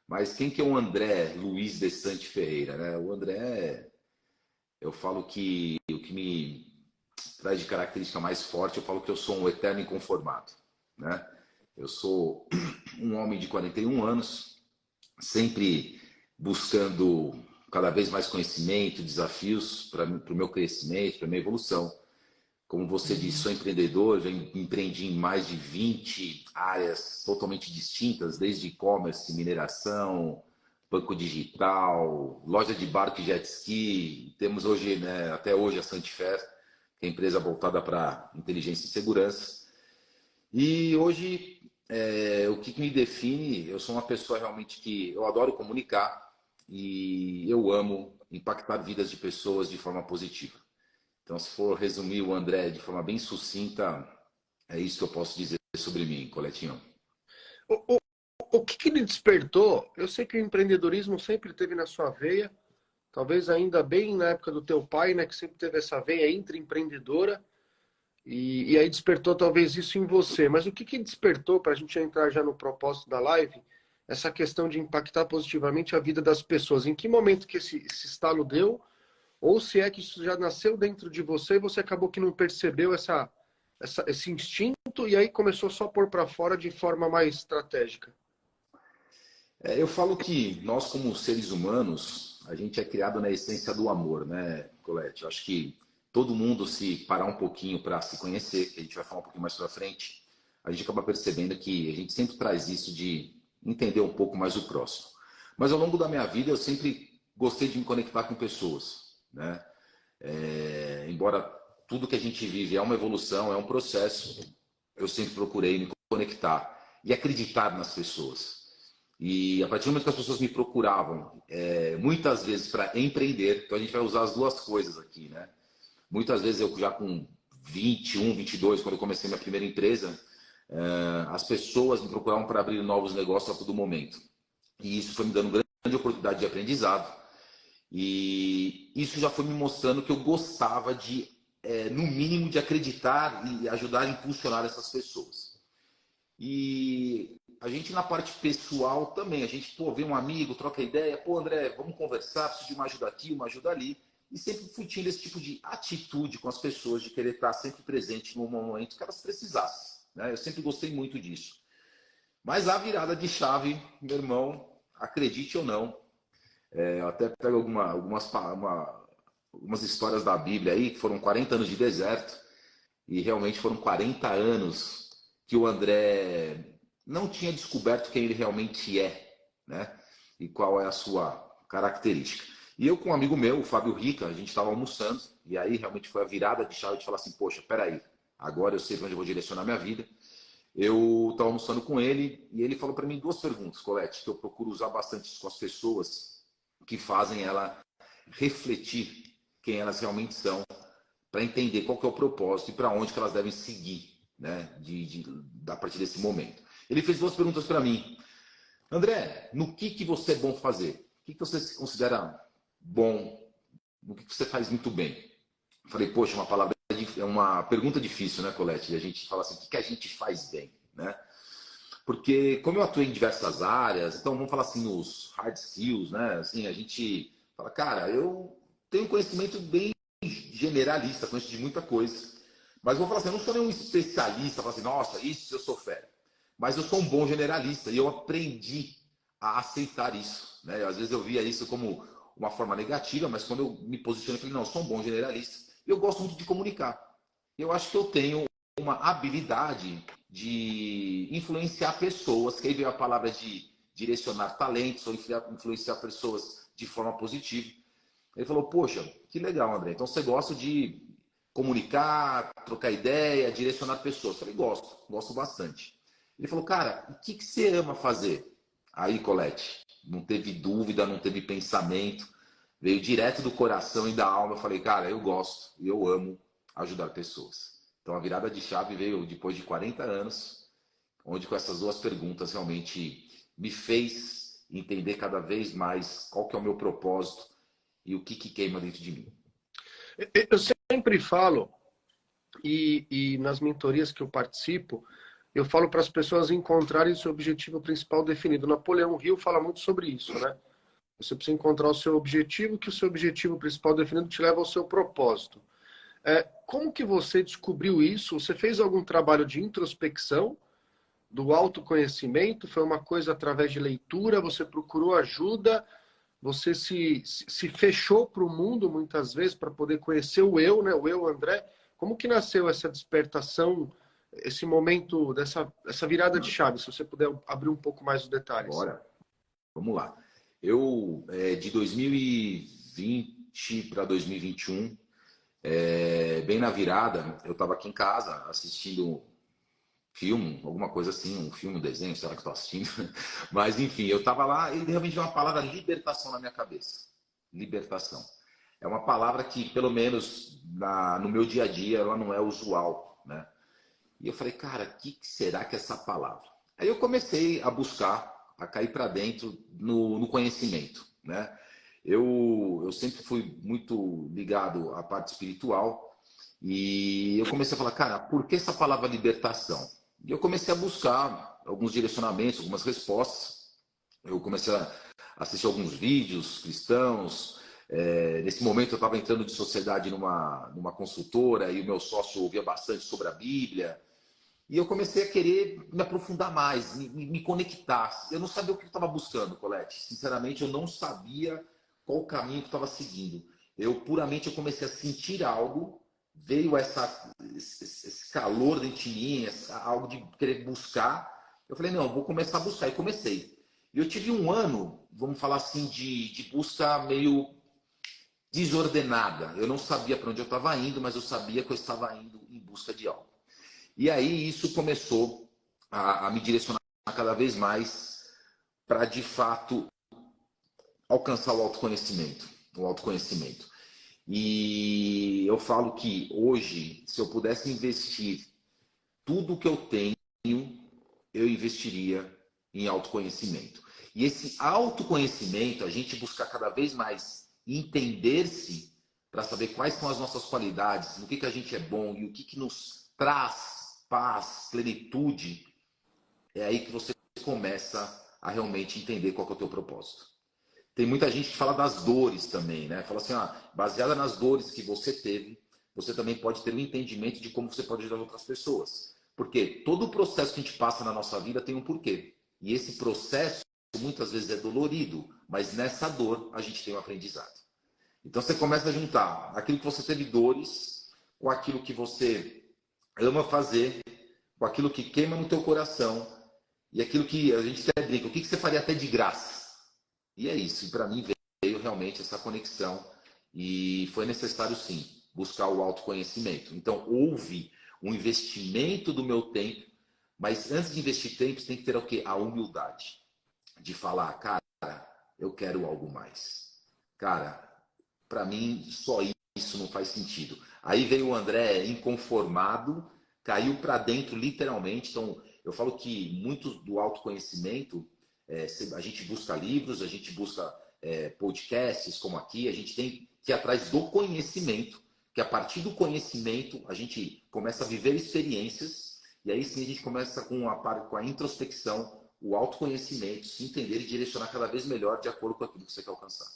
Mas quem que é o André Luiz Desante Ferreira, né? O André, eu falo que o que me traz de característica mais forte, eu falo que eu sou um eterno inconformado, né? Eu sou um homem de 41 anos, sempre buscando cada vez mais conhecimento, desafios para o meu crescimento, para a minha evolução. Como você disse, sou empreendedor, já empreendi em mais de 20 áreas totalmente distintas, desde e-commerce, mineração, banco digital, loja de barco e jet ski. Temos hoje, né, até hoje, a Santifer, que é a empresa voltada para inteligência e segurança. E hoje, o que me define, eu sou uma pessoa realmente que eu adoro comunicar e eu amo impactar vidas de pessoas de forma positiva. Então, se for resumir o André de forma bem sucinta, é isso que eu posso dizer sobre mim, Coletinho. O, o, o que lhe despertou? Eu sei que o empreendedorismo sempre teve na sua veia, talvez ainda bem na época do teu pai, né, que sempre teve essa veia intraempreendedora, e aí despertou talvez isso em você. Mas o que despertou, para a gente entrar já no propósito da live, essa questão de impactar positivamente a vida das pessoas? Em que momento que esse estalo deu? Ou se é que isso já nasceu dentro de você e você acabou que não percebeu esse instinto e aí começou só a pôr para fora de forma mais estratégica? Eu falo que nós, como seres humanos, a gente é criado na essência do amor, né, Colete? Eu acho que todo mundo, se parar um pouquinho para se conhecer, que a gente vai falar um pouquinho mais para frente, a gente acaba percebendo que a gente sempre traz isso de entender um pouco mais o próximo. Mas ao longo da minha vida, eu sempre gostei de me conectar com pessoas, né? Embora tudo que a gente vive é uma evolução, é um processo, eu sempre procurei me conectar e acreditar nas pessoas. E a partir do momento que as pessoas me procuravam, muitas vezes para empreender, então a gente vai usar as duas coisas aqui, né? Muitas vezes eu já com 21, 22, quando eu comecei minha primeira empresa, as pessoas me procuravam para abrir novos negócios a todo momento. E isso foi me dando grande oportunidade de aprendizado. E isso já foi me mostrando que eu gostava de, no mínimo, de acreditar e ajudar a impulsionar essas pessoas. E a gente na parte pessoal também, a gente vê um amigo, troca ideia, pô André, vamos conversar, preciso de uma ajuda aqui, uma ajuda ali. E sempre fui tendo esse tipo de atitude com as pessoas, de querer estar sempre presente no momento que elas precisassem. Né? Eu sempre gostei muito disso. Mas a virada de chave, meu irmão, acredite ou não, eu até pego algumas histórias da Bíblia aí, que foram 40 anos de deserto, e realmente foram 40 anos que o André não tinha descoberto quem ele realmente é, né? E qual é a sua característica. E eu com um amigo meu, o Fábio Rica, a gente estava almoçando, e aí realmente foi a virada de chave de falar assim, poxa, peraí, agora eu sei para onde eu vou direcionar minha vida. Eu estava almoçando com ele, e ele falou para mim duas perguntas, Colete, que eu procuro usar bastante com as pessoas que fazem ela refletir quem elas realmente são, para entender qual que é o propósito e para onde que elas devem seguir, né, a partir desse momento. Ele fez duas perguntas para mim. André, no que você é bom fazer? O que você se considera bom? No que você faz muito bem? Eu falei, poxa, é uma pergunta difícil, né, Colete? E a gente fala assim, o que a gente faz bem, né? Porque como eu atuei em diversas áreas, então vamos falar assim nos hard skills, né? Assim, a gente fala, cara, eu tenho conhecimento bem generalista, conheço de muita coisa. Mas vou falar assim, eu não sou nenhum especialista, falar assim, nossa, isso eu sou fera. Mas eu sou um bom generalista e eu aprendi a aceitar isso. Né? Às vezes eu via isso como uma forma negativa, mas quando eu me posicionei, eu falei, não, eu sou um bom generalista. E eu gosto muito de comunicar. Eu acho que eu tenho uma habilidade de influenciar pessoas, que aí veio a palavra de direcionar talentos ou influenciar pessoas de forma positiva. Ele falou, poxa, que legal, André. Então você gosta de comunicar, trocar ideia, direcionar pessoas. Eu falei, gosto bastante. Ele falou, cara, o que você ama fazer? Aí, Colete, não teve dúvida, não teve pensamento, veio direto do coração e da alma. Eu falei, cara, eu gosto e eu amo ajudar pessoas. Então a virada de chave veio depois de 40 anos, onde com essas duas perguntas realmente me fez entender cada vez mais qual que é o meu propósito e o que queima dentro de mim. Eu sempre falo, e nas mentorias que eu participo, eu falo para as pessoas encontrarem o seu objetivo principal definido. Napoleão Hill fala muito sobre isso, né? Você precisa encontrar o seu objetivo, que o seu objetivo principal definido te leva ao seu propósito. Como que você descobriu isso? Você fez algum trabalho de introspecção, do autoconhecimento? Foi uma coisa através de leitura? Você procurou ajuda? Você se fechou para o mundo muitas vezes para poder conhecer o eu, né? O eu, André. Como que nasceu essa despertação, esse momento, essa virada de chave? Se você puder abrir um pouco mais os detalhes. Bora, vamos lá. Eu, de 2020 para 2021, bem na virada, eu estava aqui em casa assistindo filme, alguma coisa assim, um filme, um desenho, será que estou assistindo? Mas, enfim, eu estava lá e realmente veio uma palavra libertação na minha cabeça. Libertação. É uma palavra que, pelo menos no meu dia a dia, ela não é usual, né? E eu falei, cara, o que será que é essa palavra? Aí eu comecei a buscar, a cair para dentro no conhecimento, né? Eu sempre fui muito ligado à parte espiritual e eu comecei a falar, cara, por que essa palavra libertação? E eu comecei a buscar alguns direcionamentos, algumas respostas. Eu comecei a assistir alguns vídeos cristãos. Nesse momento eu estava entrando de sociedade numa consultora e o meu sócio ouvia bastante sobre a Bíblia. E eu comecei a querer me aprofundar mais, me conectar. Eu não sabia o que eu estava buscando, Colete. Sinceramente, eu não sabia qual o caminho que eu estava seguindo. Eu puramente comecei a sentir algo, veio esse calor dentro de mim, algo de querer buscar. Eu falei, não, eu vou começar a buscar. E comecei. E eu tive um ano, vamos falar assim, de busca meio desordenada. Eu não sabia para onde eu estava indo, mas eu sabia que eu estava indo em busca de algo. E aí isso começou a me direcionar cada vez mais para, de fato, alcançar o autoconhecimento. O autoconhecimento. E eu falo que hoje, se eu pudesse investir tudo que eu tenho, eu investiria em autoconhecimento. E esse autoconhecimento, a gente buscar cada vez mais entender-se para saber quais são as nossas qualidades, no que a gente é bom e o que nos traz paz, plenitude, é aí que você começa a realmente entender qual que é o teu propósito. Tem muita gente que fala das dores também, né? Fala assim, baseada nas dores que você teve, você também pode ter um entendimento de como você pode ajudar outras pessoas. Porque todo o processo que a gente passa na nossa vida tem um porquê. E esse processo muitas vezes é dolorido, mas nessa dor a gente tem um aprendizado. Então você começa a juntar aquilo que você teve dores com aquilo que você ama fazer, com aquilo que queima no teu coração e aquilo que a gente até brinca, o que você faria até de graça? E é isso, e para mim veio realmente essa conexão e foi necessário sim, buscar o autoconhecimento. Então houve um investimento do meu tempo, mas antes de investir tempo, você tem que ter o quê? A humildade de falar, cara, eu quero algo mais. Cara, para mim só isso não faz sentido. Aí veio o André inconformado, caiu para dentro literalmente. Então, eu falo que muito do autoconhecimento, a gente busca livros, a gente busca podcasts como aqui, a gente tem que ir atrás do conhecimento, que a partir do conhecimento a gente começa a viver experiências, e aí sim a gente começa com a introspecção, o autoconhecimento, se entender e direcionar cada vez melhor de acordo com aquilo que você quer alcançar.